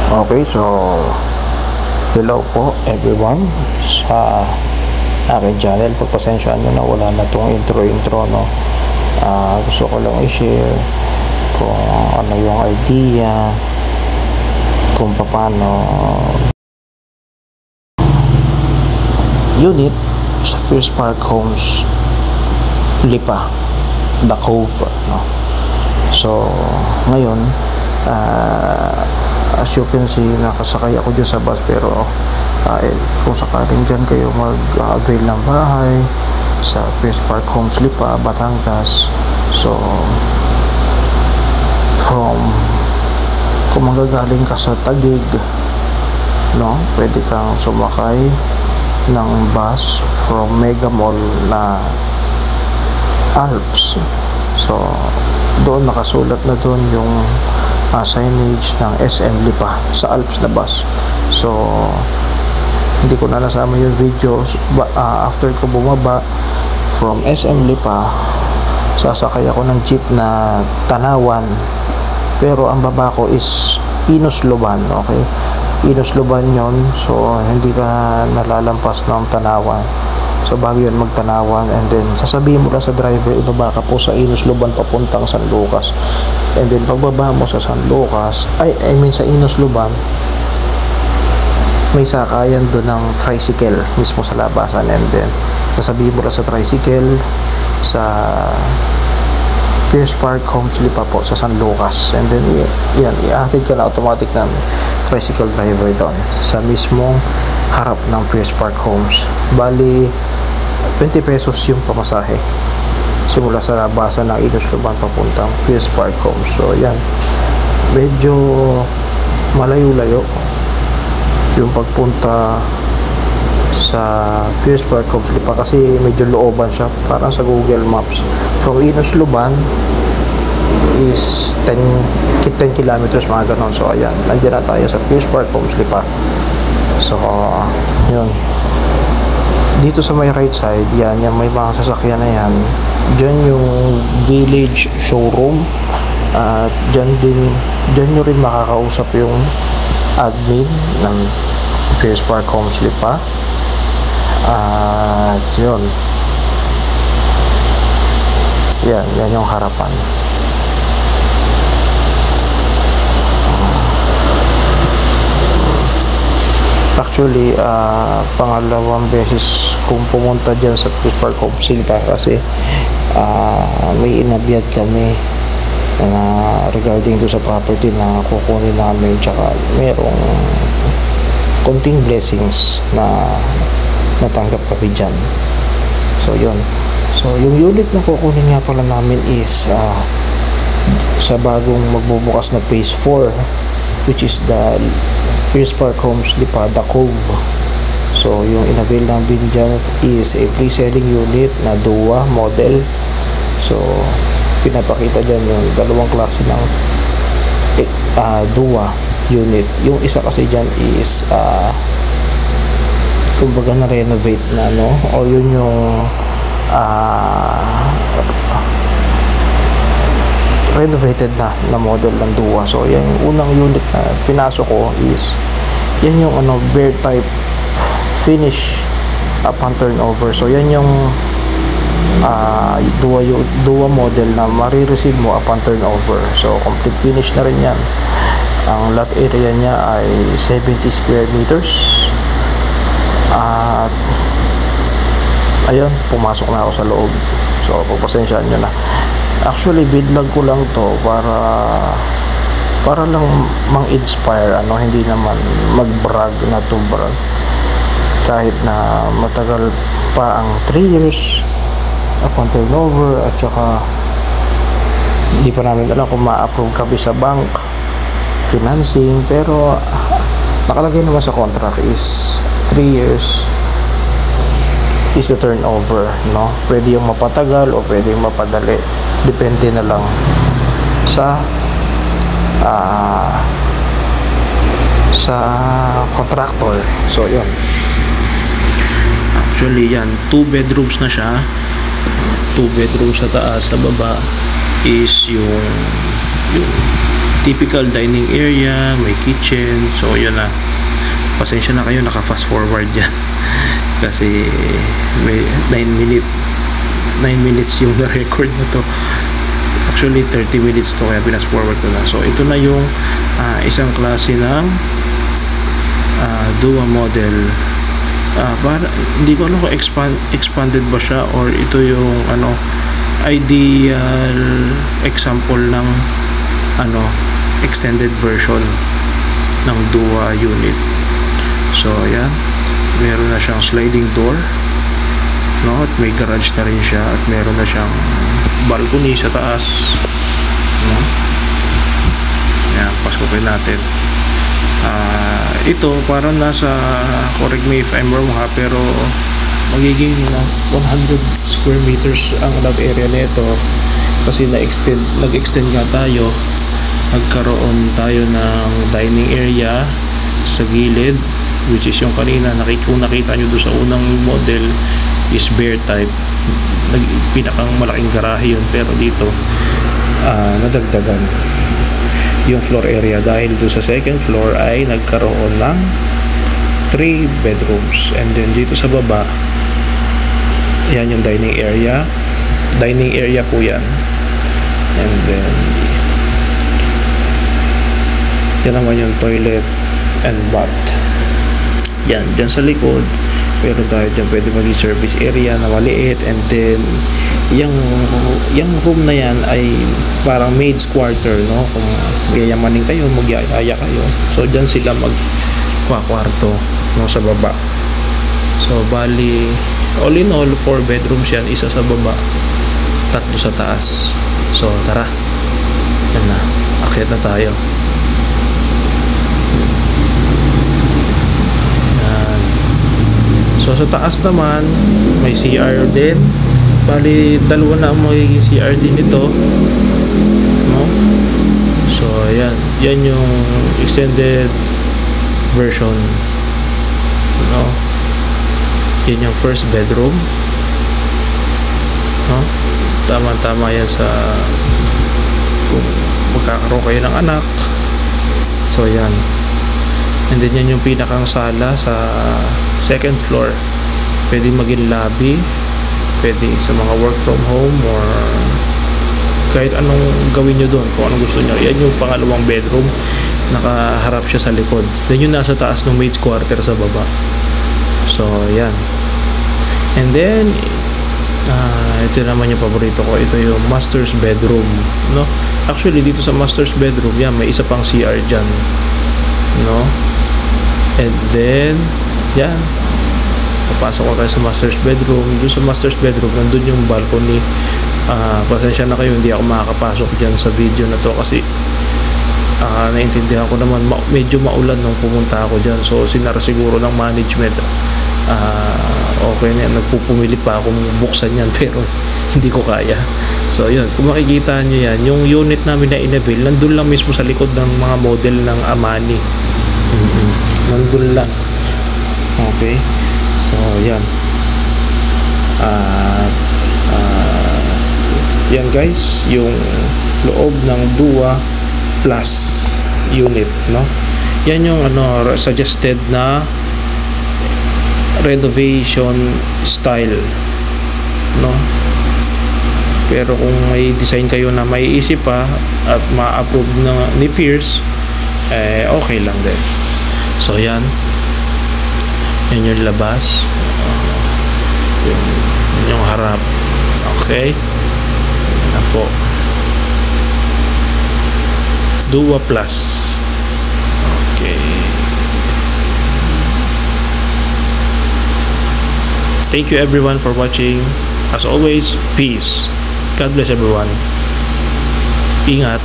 Okay, so hello po everyone sa aking channel. Pagpasensyaan nyo na wala na tong intro no. Gusto ko lang i-share kung ano yung idea, kung paano unit sa Pierce Park Homes Lipa, The Cove, no? So ngayon, as you can see, nakasakay ako dyan sa bus, pero kung sakaling dyan kayo mag-avail ng bahay sa Pierce Park Homes Lipa, Batangas, so kung manggagaling ka sa Taguig, no, pwede kang sumakay ng bus from Mega Mall na Alps. So doon nakasulat na doon yung signage ng SM Lipa sa Alps na bus. So hindi ko na nasama yung video. After ko bumaba from SM Lipa, sasakay ako ng jeep na Tanawan, pero ang baba ko is Inos Luban. Okay, Inos Luban yon, so hindi ka nalalampas ng Tanawan. So bago yun magtanawan, and then sasabihin mo lang sa driver, ibaba ka po sa Inos Luban papuntang San Lucas. And then pagbaba mo sa San Lucas, I mean sa Inos Luban, may sakayan doon ng tricycle mismo sa labasan. And then sasabihin mo lang sa tricycle sa Pierce Park Homes Lipa po sa San Lucas. And then yan, i-atid ka na automatic ng tricycle driver doon sa mismong harap ng Pierce Park Homes. Bali 20 pesos yung pamasahe simula sa labasan ng Inos Luban papuntang Pierce Park Homes. So yan, medyo malayo-layo yung pagpunta sa Pierce Park Homes Lipa kasi medyo looban siya, parang sa Google Maps. From Inos Luban is 10 kilometers, mga ganon. So ayan, nandiyan na tayo sa Pierce Park Homes Lipa. So yun, dito sa may right side, yan, yung may mga sasakyan na yan, dyan yung Village Showroom, at dyan nyo rin makakausap yung admin ng Pierce Park Homes Lipa. At yun, yan yung harapan. Actually, pangalawang beses kung pumunta dyan sa Pierce Park Homes Lipa kasi may inabiyad kami na regarding do sa property na kukunin namin, tsaka merong konting blessings na natanggap kami dyan. So yun, so yung unit na kukunin nga pala namin is sa bagong magbubukas na phase 4, which is the Pierce Park Homes Lipa, The Cove. So yung in-avail namin dyan is a pre-selling unit na DUA model. So pinapakita dyan yung dalawang klase ng DUA unit. Yung isa kasi dyan is kumbaga na renovate na, no, o yun yung renovated na model ng DUA. So yan yung unang unit na pinasok ko, is yan yung bare type finish upon turnover. So yan yung DUA model na marireceive mo upon turnover. So complete finish na rin yan. Ang lot area niya ay 70 square meters. At ayun, pumasok na ako sa loob. So pagpasensyaan nyo na. Actually, bidlag ko lang to para lang mang-inspire, hindi naman mag-brag na to brag. Kahit na matagal pa ang 3 years upon turnover, at saka hindi pa namin alam kung ma-approve kami sa bank financing, pero nakalagay naman sa contract is 3 years is the turnover, no? Pwede yung mapatagal o pwede yung mapadali, depende na lang sa contractor. So yun, actually yan, 2 bedrooms na siya. 2 bedrooms sa taas, sa baba is yung typical dining area, may kitchen. So yun na, pasensya na kayo, naka fast forward yan kasi may 9 minutes yung na-record na to. Actually 30 minutes to, kaya pinas forward ko na. So ito na yung isang klase ng Dua model. Para hindi ko alam kung expanded ba siya or ito yung ideal example ng extended version ng Dua unit. So ayan, meron na siyang sliding door, no, at may garage na rin siya, at meron na siyang balcony sa taas, no. Ayan, pasukin natin. Ito parang nasa, correct me if I'm wrong ha, pero magiging 100 square meters ang lab area nito kasi nag-extend nga tayo. Nagkaroon tayo ng dining area sa gilid, which is yung kanina kung nakita nyo doon sa unang model is bear type, pinakang malaking garahe yun, pero dito nadagdagan yung floor area dahil doon sa second floor ay nagkaroon ng 3 bedrooms, and then dito sa baba yan yung dining area po yan, and then yan naman yung toilet and bath. Yan, dyan sa likod pero dahil dyan pwede maging service area na maliit, and then yung room na yan ay parang maid's quarter, no? Kung yayamanin kayo, magyayaya kayo, so dyan sila magkwarto, no, sa baba. So bali all in all 4 bedrooms yan, isa sa baba, 3 sa taas. So tara, yan na, akyat na tayo. So sa taas naman may CR din. Bali dalawa na ang magiging CR din ito, no? So ayan, yan yung extended version, no? Yan yung first bedroom, no? Tama-tama yan sa kung magkakaroon kayo ng anak. So yan, and then yan yung pinakang sala sa second floor. Pwede maging lobby, pwede sa mga work from home or kahit anong gawin nyo doon, kung anong gusto nyo. Yan yung pangalawang bedroom, nakaharap siya sa likod. Then yung nasa taas ng maid's quarter sa baba. So yan, and then ito naman yung paborito ko, ito yung master's bedroom, no? Actually dito sa master's bedroom yan may isa pang CR dyan, no? And then yan, papasok ko tayo sa master's bedroom. Doon sa master's bedroom nandun yung balcony. Pasensya na kayo, hindi ako makakapasok dyan sa video na to kasi naintindihan ko naman medyo maulan nung pumunta ako dyan, so sinara siguro ng management. Okay na yan, nagpupumili pa akong buksan yan pero hindi ko kaya. So yun, kung makikita nyo yan, yung unit namin na in-avail nandun lang mismo sa likod ng mga model ng Amani. Nandun lang. Okay, so yan. Yan guys, yung loob ng Dua Plus unit, no? Yan yung suggested na renovation style, no? Pero kung may design kayo na may isip pa at ma-approve ni Fierce, okay lang din. So yan, yan yung labas, yan yung harap. Okay, yan na po, Dua Plus. Okay, thank you everyone for watching. As always, peace. God bless everyone. Ingat.